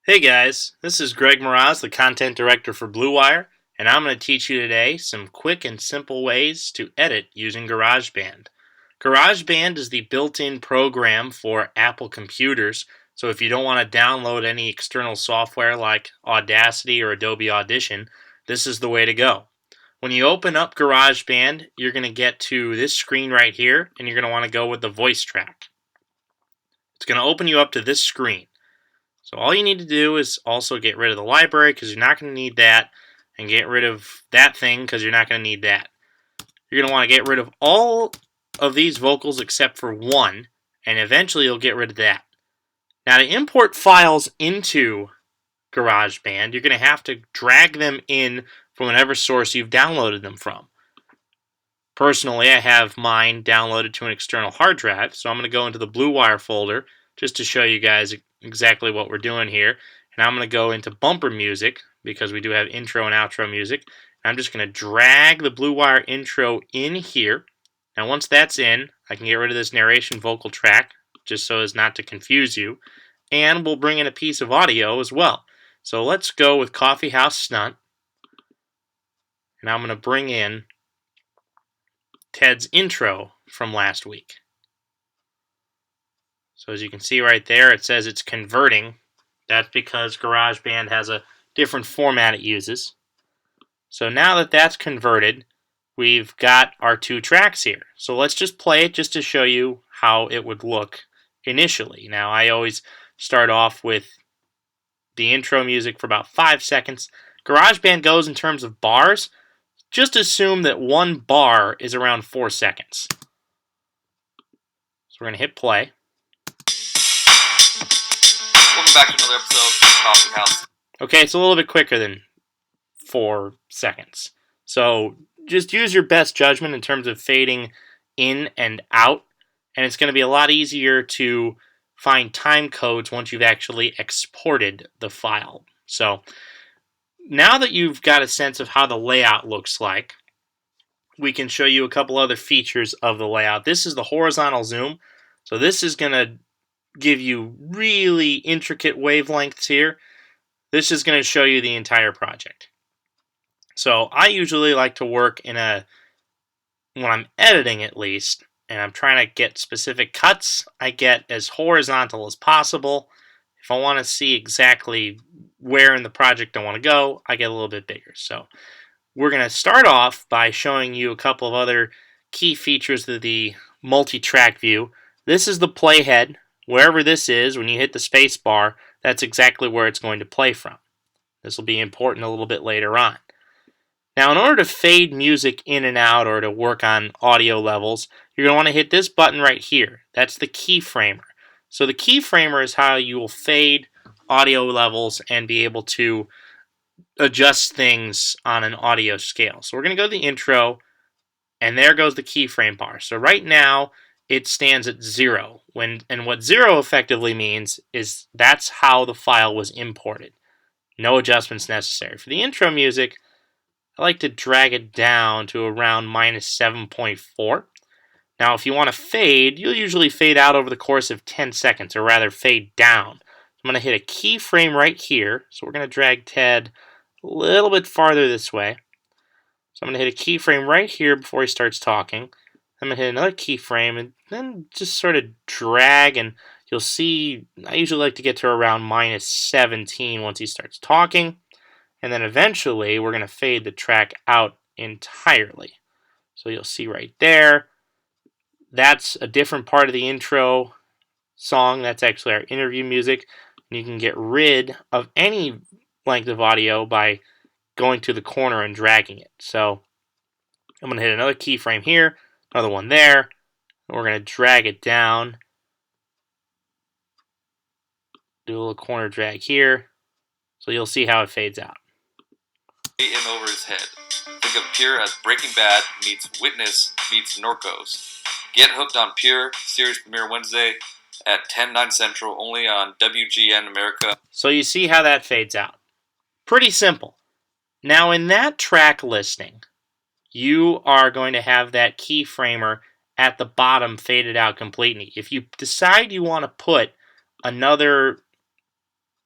Hey guys, this is Greg Moraz, the content director for Blue Wire, and I'm going to teach you today some quick and simple ways to edit using GarageBand. GarageBand is the built-in program for Apple computers, so if you don't want to download any external software like Audacity or Adobe Audition, this is the way to go. When you open up GarageBand, you're going to get to this screen right here, and you're going to want to go with the voice track. It's going to open you up to this screen. So all you need to do is also get rid of the library because you're not going to need that, and get rid of that thing because you're not going to need that. You're going to want to get rid of all of these vocals except for one, and eventually you'll get rid of that. Now to import files into GarageBand, you're going to have to drag them in from whatever source you've downloaded them from. Personally, I have mine downloaded to an external hard drive, so I'm going to go into the Blue Wire folder just to show you guys exactly what we're doing here. And I'm going to go into bumper music because we do have intro and outro music. And I'm just going to drag the Blue Wire intro in here. Now once that's in, I can get rid of this narration vocal track just so as not to confuse you. And we'll bring in a piece of audio as well. So let's go with Coffee House Snunt. And I'm going to bring in Ted's intro from last week. So as you can see right there, it says it's converting. That's because GarageBand has a different format it uses. So now that that's converted, we've got our two tracks here. So let's just play it just to show you how it would look initially. Now I always start off with the intro music for about 5 seconds. GarageBand goes in terms of bars. Just assume that one bar is around 4 seconds. So we're going to hit play. Welcome back to another episode of Coffee House. Okay, it's a little bit quicker than 4 seconds. So just use your best judgment in terms of fading in and out, and it's going to be a lot easier to find time codes once you've actually exported the file. So now that you've got a sense of how the layout looks like, we can show you a couple other features of the layout. This is the horizontal zoom. So this is going to give you really intricate wavelengths here. This is going to show you the entire project. So I usually like to work when I'm editing at least, and I'm trying to get specific cuts, I get as horizontal as possible. If I want to see exactly where in the project I want to go, I get a little bit bigger. So we're going to start off by showing you a couple of other key features of the multi-track view. This is the playhead. Wherever this is, when you hit the space bar, that's exactly where it's going to play from. This will be important a little bit later on. Now, in order to fade music in and out or to work on audio levels, you're going to want to hit this button right here. That's the keyframer. So the keyframer is how you will fade audio levels and be able to adjust things on an audio scale. So we're going to go to the intro, and there goes the keyframe bar. So right now, it stands at 0. And what 0 effectively means is that's how the file was imported. No adjustments necessary. For the intro music, I like to drag it down to around -7.4. Now, if you want to fade, you'll usually fade out over the course of 10 seconds, or rather fade down. I'm going to hit a keyframe right here. So we're going to drag Ted a little bit farther this way. So I'm going to hit a keyframe right here before he starts talking. I'm going to hit another keyframe and then just sort of drag, and you'll see I usually like to get to around -17 once he starts talking. And then eventually we're going to fade the track out entirely. So you'll see right there, that's a different part of the intro song. That's actually our interview music. And you can get rid of any length of audio by going to the corner and dragging it. So I'm going to hit another keyframe here, another one there, and we're going to drag it down. Do a little corner drag here. So you'll see how it fades out. In over his head. Think of Pure as Breaking Bad meets Witness meets Norcos. Get hooked on Pure. Series premiere Wednesday at 10/9 Central, only on WGN America. So you see how that fades out. Pretty simple. Now in that track listing, you are going to have that keyframer at the bottom faded out completely. If you decide you want to put another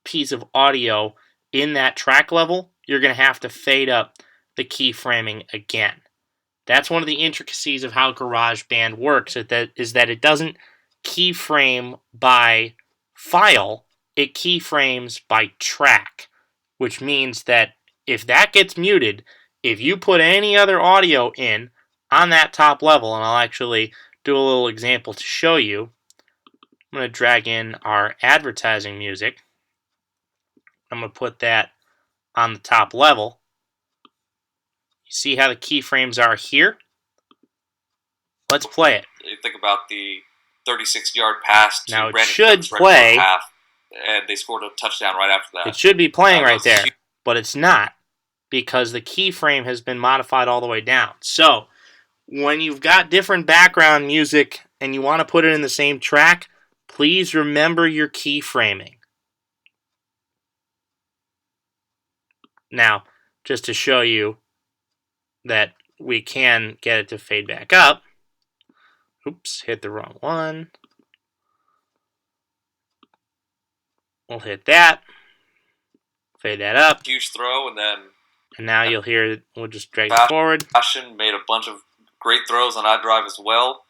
piece of audio in that track level, you're going to have to fade up the keyframing again. That's one of the intricacies of how GarageBand works, is that it doesn't keyframe by file, it keyframes by track, which means that if that gets muted, if you put any other audio in on that top level, and I'll actually do a little example to show you. I'm going to drag in our advertising music. I'm going to put that on the top level. You see how the keyframes are here? Let's play it. You think about the 36-yard pass to now it Brandon should Cooks play. Half, and they scored a touchdown right after that. It should be playing right there, but it's not because the keyframe has been modified all the way down. So when you've got different background music and you want to put it in the same track, please remember your keyframing. Now, just to show you that we can get it to fade back up. Oops, hit the wrong one. We'll hit that. Fade that up. Huge throw, and now you'll hear, we'll just drag it forward. Sebastian made a bunch of great throws on iDrive as well.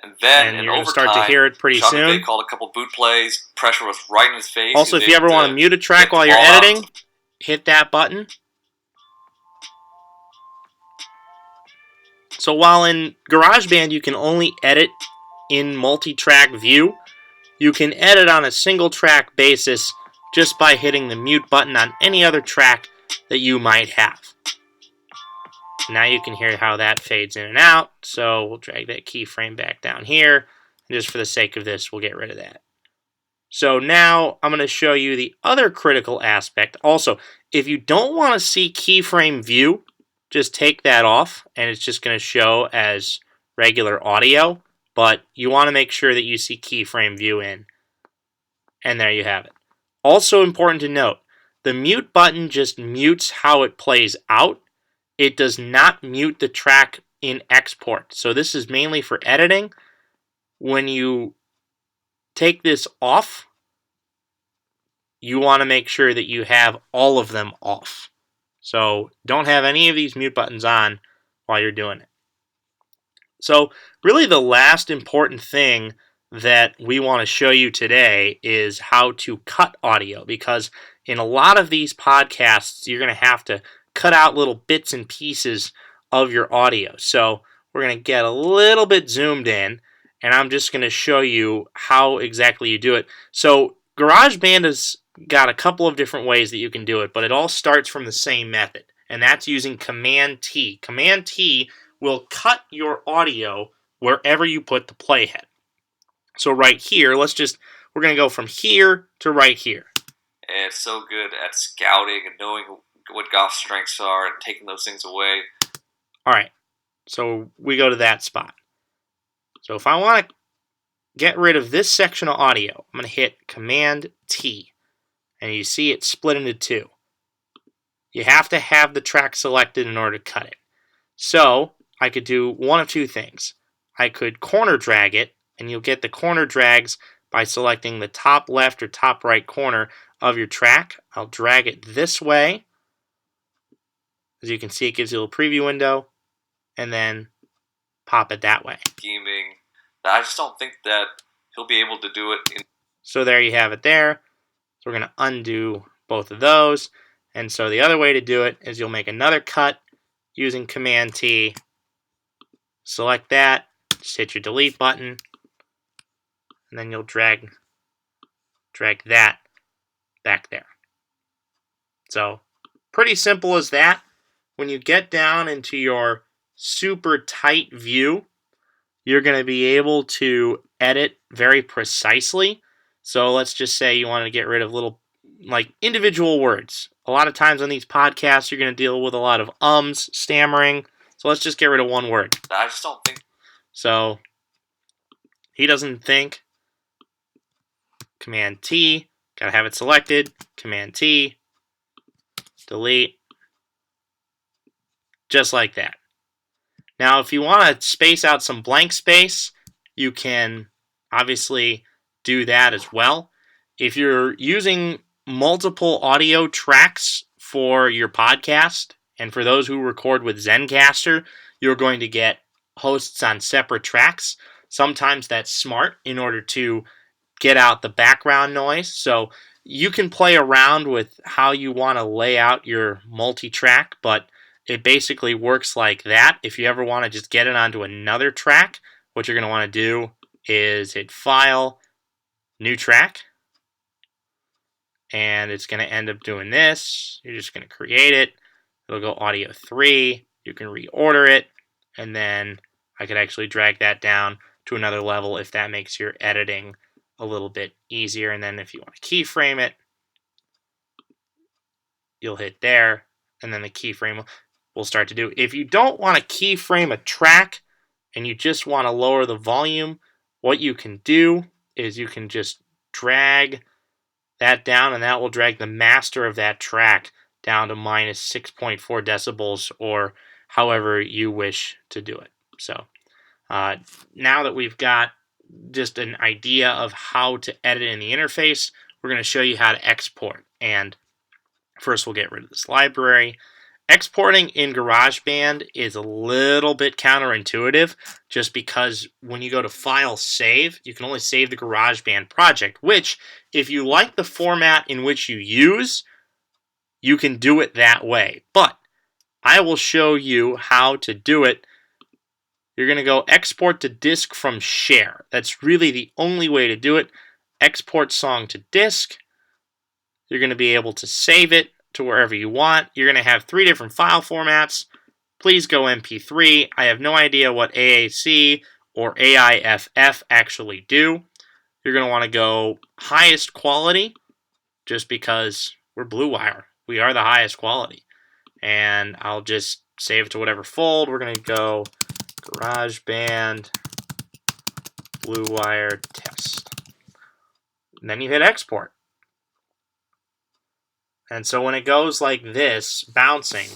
And then you're going to start to hear it pretty soon. They called a couple boot plays. Pressure was right in his face. Also, if you ever want to mute a track while you're editing, hit that button. So while in GarageBand you can only edit in multi-track view, you can edit on a single track basis just by hitting the mute button on any other track that you might have. Now you can hear how that fades in and out, so we'll drag that keyframe back down here, and just for the sake of this, we'll get rid of that. So now I'm going to show you the other critical aspect. Also, if you don't want to see keyframe view, just take that off, and it's just going to show as regular audio, but you want to make sure that you see keyframe view in. And there you have it. Also important to note, the mute button just mutes how it plays out. It does not mute the track in export. So this is mainly for editing. When you take this off, you want to make sure that you have all of them off. So don't have any of these mute buttons on while you're doing it. So really the last important thing that we want to show you today is how to cut audio, because in a lot of these podcasts you're going to have to cut out little bits and pieces of your audio. So we're going to get a little bit zoomed in, and I'm just going to show you how exactly you do it. So GarageBand has got a couple of different ways that you can do it, but it all starts from the same method, and that's using Command T. Command T will cut your audio wherever you put the playhead. So right here, we're going to go from here to right here. And it's so good at scouting and knowing what Goff's strengths are and taking those things away. All right, so we go to that spot. So if I want to get rid of this section of audio, I'm going to hit Command T, and you see it split into two. You have to have the track selected in order to cut it. So I could do one of two things. I could corner drag it, and you'll get the corner drags by selecting the top left or top right corner of your track. I'll drag it this way. As you can see, it gives you a little preview window, and then pop it that way. Scheming. I just don't think that he'll be able to do it. So there you have it there. So we're going to undo both of those. And so the other way to do it is you'll make another cut using Command T. Select that, just hit your delete button, and then you'll drag that back there. So pretty simple as that. When you get down into your super tight view, you're going to be able to edit very precisely. So let's just say you want to get rid of little, like, individual words. A lot of times on these podcasts, you're going to deal with a lot of ums, stammering. So let's just get rid of one word. I just don't think. So he doesn't think. Command T. Got to have it selected. Command T. Delete. Just like that. Now, if you want to space out some blank space, you can obviously do that as well. If you're using multiple audio tracks for your podcast, and for those who record with Zencaster, you're going to get hosts on separate tracks. Sometimes that's smart in order to get out the background noise. So you can play around with how you want to lay out your multi-track, but it basically works like that. If you ever want to just get it onto another track, what you're going to want to do is hit File, New Track, and it's going to end up doing this. You're just going to create it. It'll go audio 3. You can reorder it, and then I could actually drag that down to another level if that makes your editing a little bit easier. And then if you want to keyframe it, you'll hit there, and then the keyframe will start to do. If you don't want to keyframe a track and you just want to lower the volume, what you can do is you can just drag that down, and that will drag the master of that track down to minus 6.4 decibels, or however you wish to do it. So now that we've got just an idea of how to edit in the interface, we're going to show you how to export. And first we'll get rid of this library. Exporting in GarageBand is a little bit counterintuitive, just because when you go to File, Save, you can only save the GarageBand project, which, if you like the format in which you use, you can do it that way. But I will show you how to do it. You're going to go Export to Disk from Share. That's really the only way to do it. Export song to disk. You're going to be able to save it to wherever you want. You're going to have 3 different file formats. Please go MP3. I have no idea what AAC or AIFF actually do. You're going to want to go highest quality, just because we're Blue Wire. We are the highest quality. And I'll just save it to whatever fold. We're going to go GarageBand Blue Wire Test. And then you hit export. And so when it goes like this, bouncing,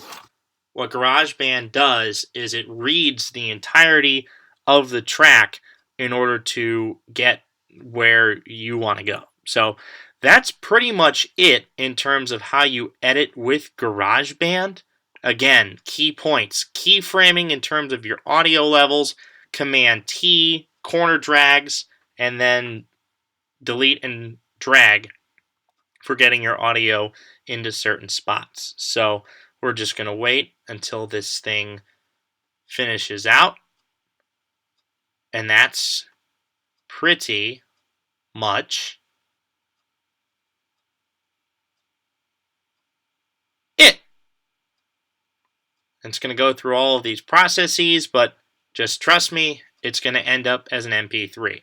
what GarageBand does is it reads the entirety of the track in order to get where you want to go. So that's pretty much it in terms of how you edit with GarageBand. Again, key points: keyframing in terms of your audio levels, Command T, corner drags, and then delete and drag for getting your audio into certain spots. So we're just going to wait until this thing finishes out. And that's pretty much it. And it's going to go through all of these processes, but just trust me, it's going to end up as an MP3.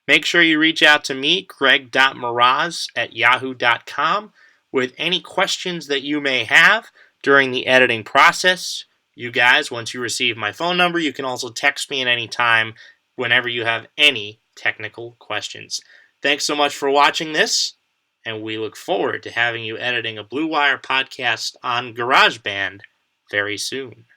Make sure you reach out to me, greg.mraz@yahoo.com, with any questions that you may have during the editing process. You guys, once you receive my phone number, you can also text me at any time whenever you have any technical questions. Thanks so much for watching this, and we look forward to having you editing a Blue Wire podcast on GarageBand very soon.